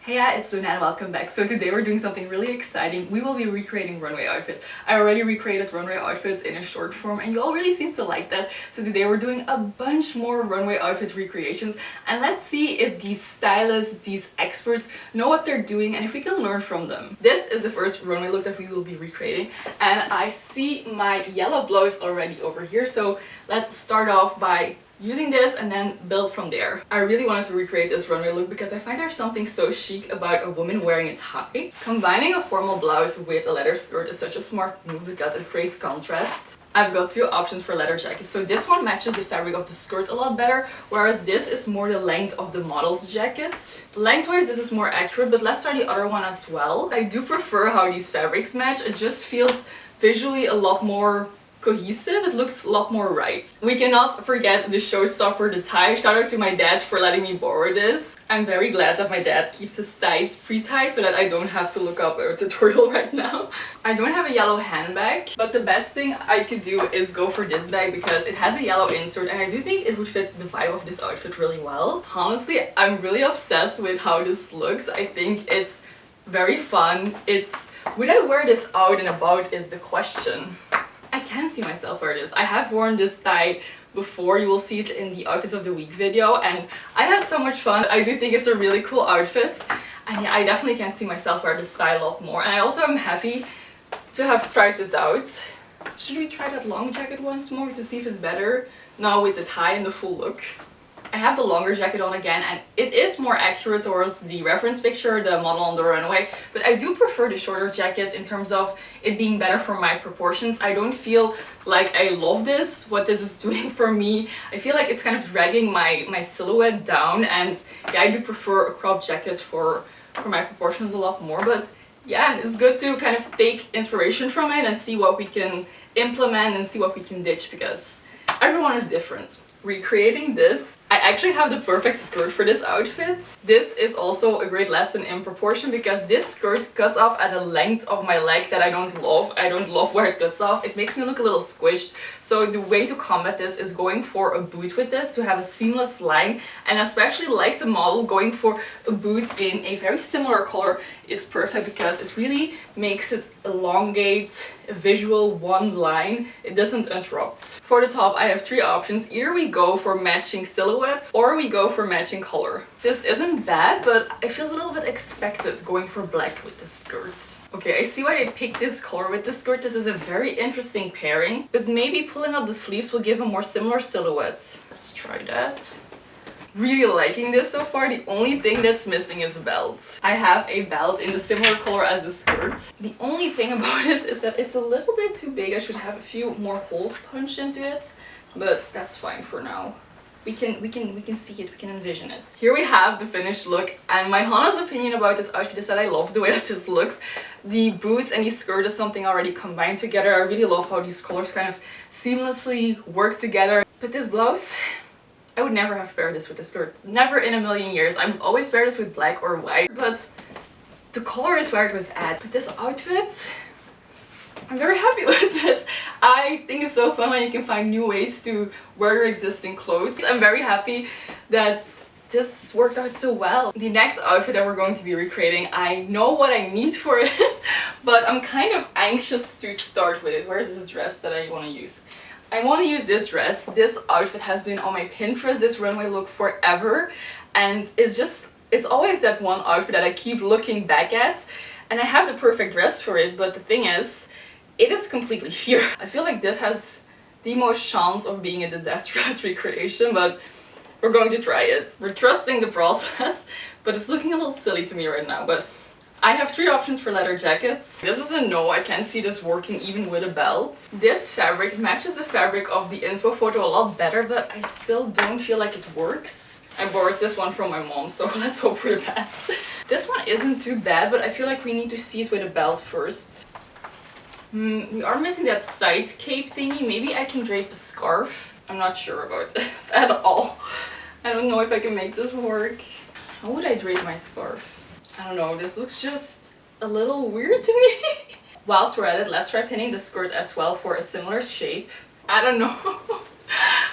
Hey, it's Luna and welcome back. So today we're doing something really exciting. We will be recreating runway outfits. I already recreated runway outfits in a short form and you all really seem to like that. So today we're doing a bunch more runway outfit recreations and let's see if these stylists, these experts know what they're doing and if we can learn from them. This is the first runway look that we will be recreating and I see my yellow blouse already over here. So let's start off by using this and then build from there. I really wanted to recreate this runway look because I find there's something so chic about a woman wearing a tie. Combining a formal blouse with a leather skirt is such a smart move because it creates contrast. I've got two options for leather jackets. So this one matches the fabric of the skirt a lot better, whereas this is more the length of the model's jacket. Lengthwise this is more accurate, but let's try the other one as well. I do prefer how these fabrics match. It just feels visually a lot more cohesive. It looks a lot more right. We cannot forget the showstopper, the tie. Shout out to my dad for letting me borrow this. I'm very glad that my dad keeps his ties pre-tied so that I don't have to look up a tutorial right now. I don't have a yellow handbag, but the best thing I could do is go for this bag because it has a yellow insert and I do think it would fit the vibe of this outfit really well. Honestly, I'm really obsessed with how this looks. I think it's very fun. Would I wear this out and about is the question. I can see myself wear this. I have worn this tie before. You will see it in the outfits of the week video and I had so much fun. I do think it's a really cool outfit and yeah, I definitely can see myself wear this tie a lot more. And I also am happy to have tried this out. Should we try that long jacket once more to see if it's better now with the tie and the full look? I have the longer jacket on again and it is more accurate towards the reference picture, the model on the runway, but I do prefer the shorter jacket in terms of it being better for my proportions. I don't feel like I love this, what this is doing for me. I feel like it's kind of dragging my silhouette down and yeah, I do prefer a crop jacket for my proportions a lot more, but yeah, it's good to kind of take inspiration from it and see what we can implement and see what we can ditch because everyone is different. Recreating this, I actually have the perfect skirt for this outfit. This is also a great lesson in proportion because this skirt cuts off at a length of my leg that I don't love. I don't love where it cuts off. It makes me look a little squished. So the way to combat this is going for a boot with this to have a seamless line, and especially like the model, going for a boot in a very similar color is perfect because it really makes it elongate a visual one line. It doesn't interrupt. For the top I have three options. Either we go for matching silhouette or we go for matching color. This isn't bad, but it feels a little bit expected going for black with the skirt. Okay, I see why they picked this color with the skirt. This is a very interesting pairing, but maybe pulling up the sleeves will give a more similar silhouette. Let's try that. Really liking this so far. The only thing that's missing is a belt. I have a belt in the similar color as the skirt. The only thing about this is that it's a little bit too big. I should have a few more holes punched into it, but that's fine for now. We can see it, we can envision it. Here we have the finished look, and my honest opinion about this outfit is that I love the way that this looks. The boots and the skirt is something already combined together. I really love how these colors kind of seamlessly work together. But this blouse, I would never have paired this with the skirt. Never in a million years. I've always paired this with black or white, but the color is where it was at. But this outfit, I'm very happy with this. I think it's so fun when you can find new ways to wear your existing clothes. I'm very happy that this worked out so well. The next outfit that we're going to be recreating, I know what I need for it, but I'm kind of anxious to start with it. Where's this dress that I want to use? I want to use this dress. This outfit has been on my Pinterest, this runway look, forever, and it's always that one outfit that I keep looking back at, and I have the perfect dress for it, but the thing is, it is completely sheer. I feel like this has the most chance of being a disastrous recreation, but we're going to try it. We're trusting the process, but it's looking a little silly to me right now. But I have three options for leather jackets. This is a no, I can't see this working even with a belt. This fabric matches the fabric of the inspo photo a lot better, but I still don't feel like it works. I borrowed this one from my mom, so let's hope for the best. This one isn't too bad, but I feel like we need to see it with a belt first. We are missing that side cape thingy. Maybe I can drape a scarf. I'm not sure about this at all. I don't know if I can make this work. How would I drape my scarf? I don't know, this looks just a little weird to me. Whilst we're at it, let's try pinning the skirt as well for a similar shape. I don't know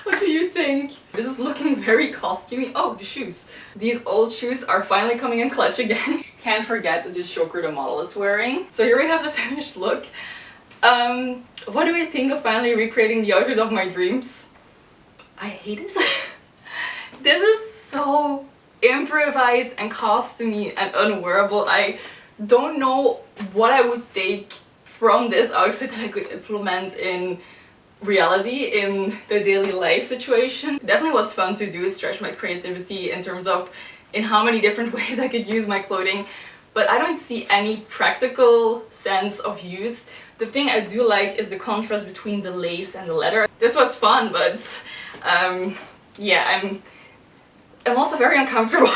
What do you think? This is looking very costumey. Oh, the shoes. These old shoes are finally coming in clutch again. Can't forget this choker the model is wearing. So here we have the finished look. What do we think of finally recreating the outfit of my dreams? I hate it. This is so improvised and costumey and unwearable. I don't know what I would take from this outfit that I could implement in reality, in the daily life situation. It definitely was fun to do. It stretched my creativity in terms of in how many different ways I could use my clothing, but I don't see any practical sense of use. The thing I do like is the contrast between the lace and the leather. This was fun, but yeah, I'm also very uncomfortable.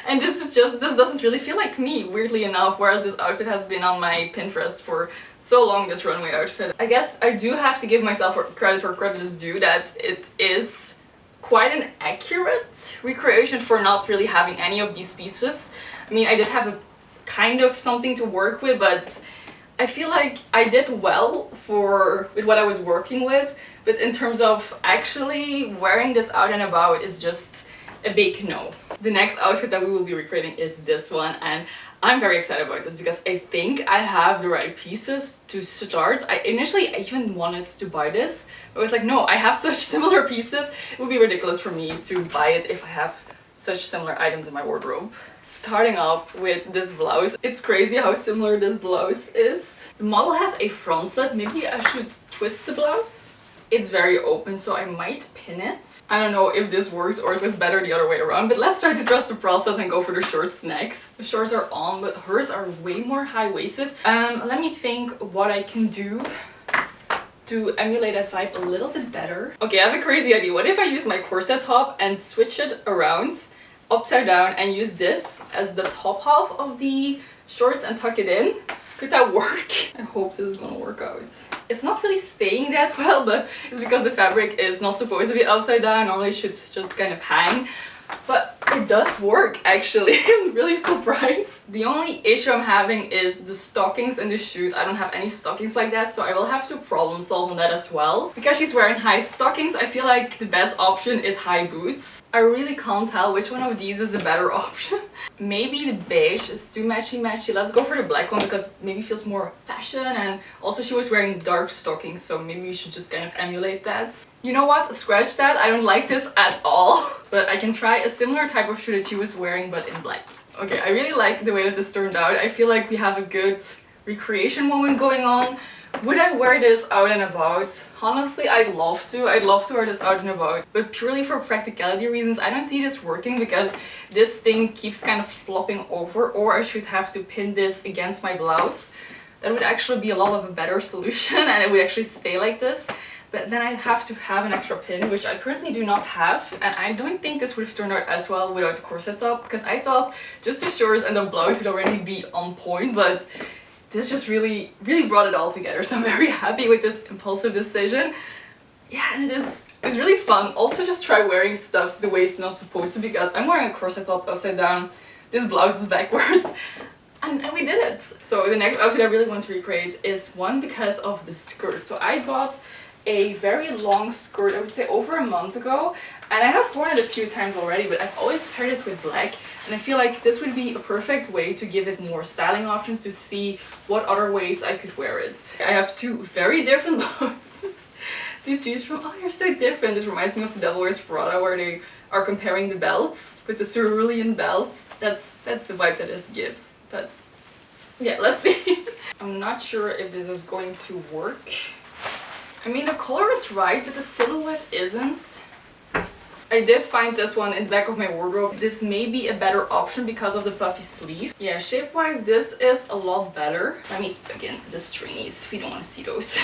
And this doesn't really feel like me, weirdly enough, whereas this outfit has been on my Pinterest for so long, this runway outfit. I guess I do have to give myself credit where credit is due, that it is quite an accurate recreation for not really having any of these pieces. I mean, I did have a kind of something to work with, but I feel like I did well with what I was working with, but in terms of actually wearing this out and about is just a big no. The next outfit that we will be recreating is this one, and I'm very excited about this because I think I have the right pieces to start. I even wanted to buy this, but I was like, no, I have such similar pieces. It would be ridiculous for me to buy it if I have such similar items in my wardrobe. Starting off with this blouse. It's crazy how similar this blouse is. The model has a front slit. Maybe I should twist the blouse. It's very open, so I might pin it. I don't know if this works or it was better the other way around, but let's try to trust the process and go for the shorts next. The shorts are on, but hers are way more high-waisted. Let me think what I can do to emulate that vibe a little bit better. Okay, I have a crazy idea. What if I use my corset top and switch it around upside down and use this as the top half of the shorts and tuck it in? Could that work? I hope this is gonna work out. It's not really staying that well, but it's because the fabric is not supposed to be upside down. Normally it should just kind of hang. But it does work, actually. I'm really surprised. The only issue I'm having is the stockings and the shoes. I don't have any stockings like that, so I will have to problem solve on that as well. Because she's wearing high stockings, I feel like the best option is high boots. I really can't tell which one of these is the better option. Maybe the beige is too matchy-matchy. Let's go for the black one because maybe it feels more fashion, and also she was wearing dark stockings, so maybe we should just kind of emulate that. You know what? Scratch that. I don't like this at all. But I can try a similar type of shoe that she was wearing, but in black. Okay, I really like the way that this turned out. I feel like we have a good recreation moment going on. Would I wear this out and about? Honestly, I'd love to. I'd love to wear this out and about. But purely for practicality reasons, I don't see this working because this thing keeps kind of flopping over, or I should have to pin this against my blouse. That would actually be a lot of a better solution and it would actually stay like this. But then I'd have to have an extra pin, which I currently do not have. And I don't think this would have turned out as well without the corset top, because I thought just the shorts and the blouse would already be on point, but this just really brought it all together. So I'm very happy with this impulsive decision. Yeah, and it's really fun. Also, just try wearing stuff the way it's not supposed to, because I'm wearing a corset top upside down. This blouse is backwards. And we did it. So the next outfit I really want to recreate is one because of the skirt. So I bought a very long skirt, I would say over a month ago, and I have worn it a few times already, but I've always paired it with black, and I feel like this would be a perfect way to give it more styling options, to see what other ways I could wear it. I have two very different blouses to choose from. Oh, you're so different. This reminds me of the Devil Wears Prada, where they are comparing the belts with the cerulean belt. That's the vibe that this gives. But yeah, let's see. I'm not sure if this is going to work. I mean, the color is right, but the silhouette isn't. I did find this one in the back of my wardrobe. This may be a better option because of the puffy sleeve. Yeah, shape-wise, this is a lot better. Let me plug in the stringies. We don't want to see those.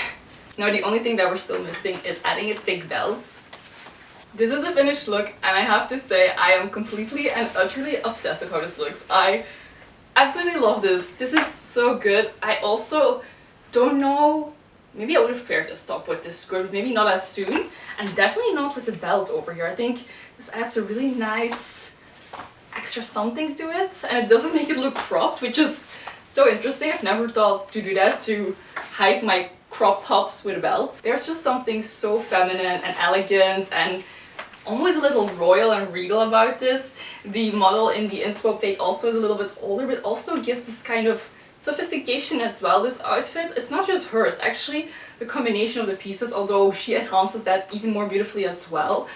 Now, the only thing that we're still missing is adding a thick belt. This is the finished look, and I have to say, I am completely and utterly obsessed with how this looks. I absolutely love this. This is so good. I also don't know. Maybe I would have paired this top with this skirt, but maybe not as soon. And definitely not with the belt over here. I think this adds a really nice extra something to it. And it doesn't make it look cropped, which is so interesting. I've never thought to do that, to hide my crop tops with a belt. There's just something so feminine and elegant and almost a little royal and regal about this. The model in the inspo pic also is a little bit older, but also gives this kind of sophistication as well, this outfit. It's not just her, it's actually the combination of the pieces, although she enhances that even more beautifully as well.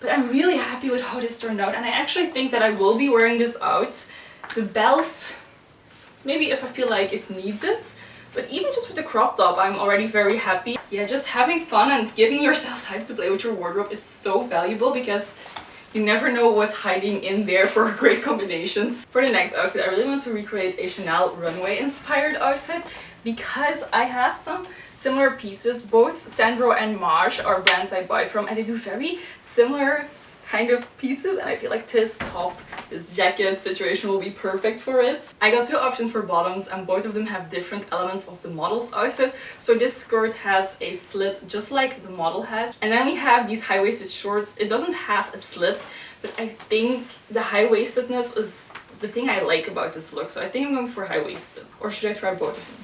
But I'm really happy with how this turned out, and I actually think that I will be wearing this out. The belt, maybe if I feel like it needs it, but even just with the crop top, I'm already very happy. Yeah, just having fun and giving yourself time to play with your wardrobe is so valuable, because you never know what's hiding in there for great combinations. For the next outfit, I really want to recreate a Chanel runway inspired outfit, because I have some similar pieces. Both Sandro and Maj are brands I buy from, and they do very similar kind of pieces, and I feel like this top, this jacket situation will be perfect for it. I got two options for bottoms, and both of them have different elements of the model's outfit. So this skirt has a slit just like the model has, and then we have these high-waisted shorts. It doesn't have a slit, but I think the high-waistedness is the thing I like about this look, so I think I'm going for high-waisted. Or should I try both of them?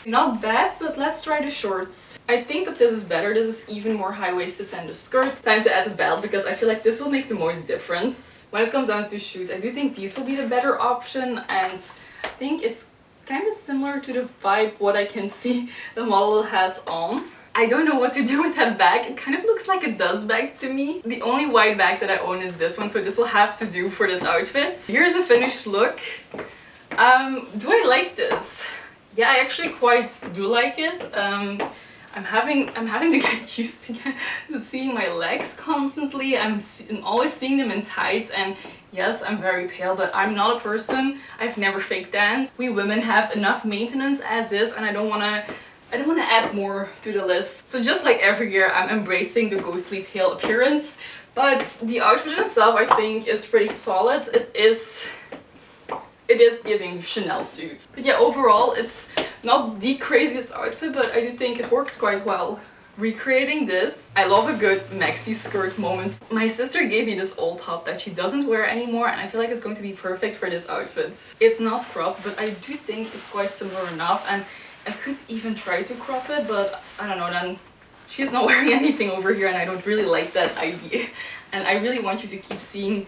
Not bad, but let's try the shorts. I think that this is better. This is even more high-waisted than the skirt. Time to add the belt, because I feel like this will make the most difference. When it comes down to shoes, I do think these will be the better option, and I think it's kind of similar to the vibe what I can see the model has on. I don't know what to do with that bag. It kind of looks like a dust bag to me. The only white bag that I own is this one, so this will have to do for this outfit. Here's a finished look. Do I like this? Yeah, I actually quite do like it. I'm having to get used to seeing my legs constantly. I'm always seeing them in tights, and yes, I'm very pale, but I'm not a person. I've never fake tanned. We women have enough maintenance as is, and I don't wanna add more to the list. So just like every year, I'm embracing the ghostly pale appearance, but the outfit itself I think is pretty solid. It is giving Chanel suits. But yeah, overall, it's not the craziest outfit, but I do think it worked quite well. Recreating this, I love a good maxi skirt moment. My sister gave me this old top that she doesn't wear anymore, and I feel like it's going to be perfect for this outfit. It's not cropped, but I do think it's quite similar enough, and I could even try to crop it, but I don't know, then she's not wearing anything over here, and I don't really like that idea. And I really want you to keep seeing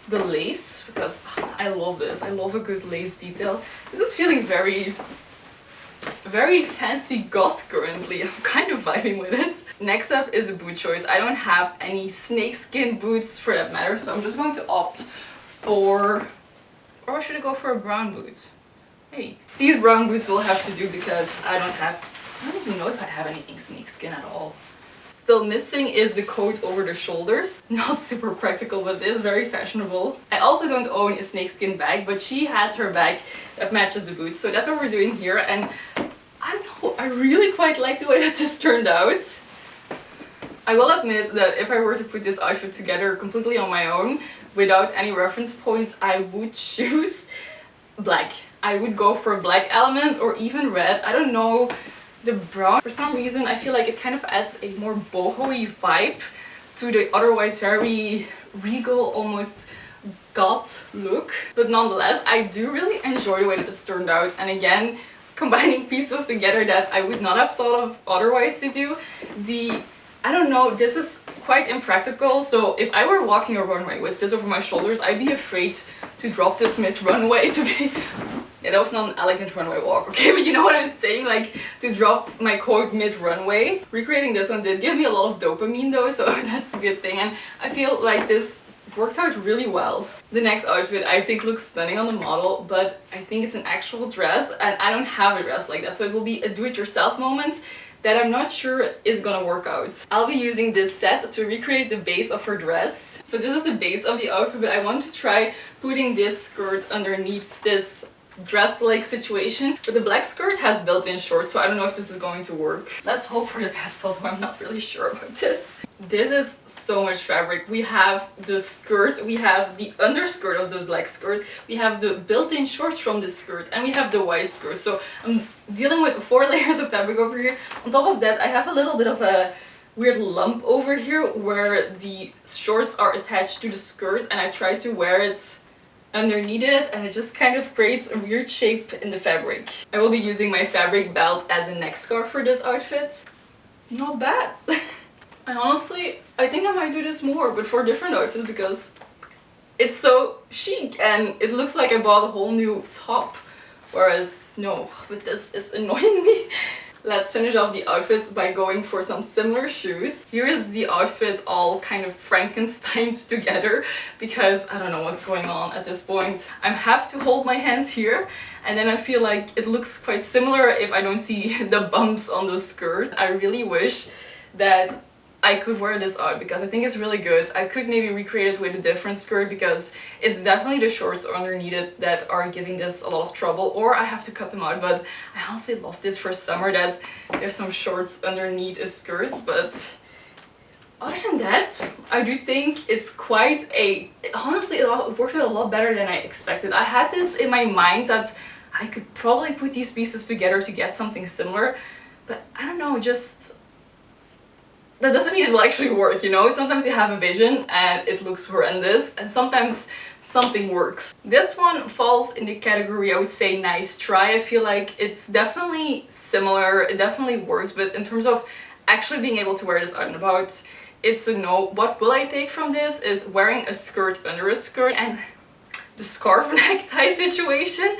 the lace, because I love this. I love a good lace detail. This is feeling very fancy goth currently. I'm kind of vibing with it. Next up is a boot choice. I don't have any snakeskin boots for that matter, so I'm just going to opt for, or should I go for a brown boot? Maybe. These brown boots will have to do, because I don't even know if I have anything snakeskin at all. Still missing is the coat over the shoulders. Not super practical, but it is very fashionable. I also don't own a snakeskin bag, but she has her bag that matches the boots, so that's what we're doing here. And I don't know, I really quite like the way that this turned out. I will admit that if I were to put this outfit together completely on my own, without any reference points, I would choose black. I would go for black elements, or even red. I don't know. The brown, for some reason, I feel like it kind of adds a more boho-y vibe to the otherwise very regal, almost goth look. But nonetheless, I do really enjoy the way that this turned out. And again, combining pieces together that I would not have thought of otherwise to do. I don't know, this is quite impractical. So if I were walking a runway with this over my shoulders, I'd be afraid to drop this mid-runway to be... Yeah, that was not an elegant runway walk, okay? But you know what I'm saying? Like, to drop my coat mid-runway. Recreating this one did give me a lot of dopamine though, so that's a good thing. And I feel like this worked out really well. The next outfit I think looks stunning on the model, but I think it's an actual dress, and I don't have a dress like that, so it will be a do-it-yourself moment that I'm not sure is gonna work out. I'll be using this set to recreate the base of her dress. So this is the base of the outfit, but I want to try putting this skirt underneath this dress-like situation. But the black skirt has built-in shorts, so I don't know if this is going to work. Let's hope for the best, although I'm not really sure about this. This is so much fabric. We have the skirt, we have the underskirt of the black skirt, we have the built-in shorts from the skirt, and we have the white skirt. So I'm dealing with 4 layers of fabric over here. On top of that, I have a little bit of a weird lump over here where the shorts are attached to the skirt, and I try to wear it underneath it, and it just kind of creates a weird shape in the fabric. I will be using my fabric belt as a neck scarf for this outfit. Not bad. I think I might do this more, but for different outfits, because it's so chic and it looks like I bought a whole new top. Whereas, no, but this is annoying me. Let's finish off the outfits by going for some similar shoes. Here is the outfit all kind of Frankensteined together because I don't know what's going on at this point. I have to hold my hands here, and then I feel like it looks quite similar if I don't see the bumps on the skirt. I really wish that I could wear this out because I think it's really good. I could maybe recreate it with a different skirt because it's definitely the shorts underneath it that are giving this a lot of trouble, or I have to cut them out. But I honestly love this for summer, that there's some shorts underneath a skirt. But other than that, I do think it's quite a... Honestly, it worked out a lot better than I expected. I had this in my mind that I could probably put these pieces together to get something similar, but I don't know, just... That doesn't mean it will actually work, you know? Sometimes you have a vision and it looks horrendous, and sometimes something works. This one falls in the category, I would say, nice try. I feel like it's definitely similar, it definitely works, but in terms of actually being able to wear this out and about, it's a no. What will I take from this is wearing a skirt under a skirt, and the scarf necktie situation.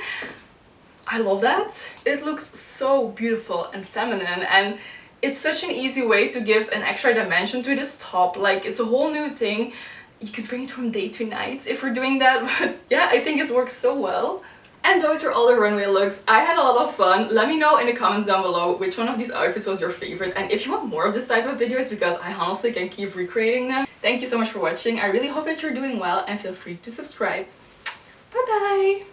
I love that. It looks so beautiful and feminine, and it's such an easy way to give an extra dimension to this top. Like, it's a whole new thing. You could bring it from day to night if we're doing that, but yeah, I think it's worked so well. And those are all the runway looks. I had a lot of fun. Let me know in the comments down below which one of these outfits was your favorite, and if you want more of this type of videos, because I honestly can keep recreating them. Thank you so much for watching. I really hope that you're doing well, and feel free to subscribe. Bye bye!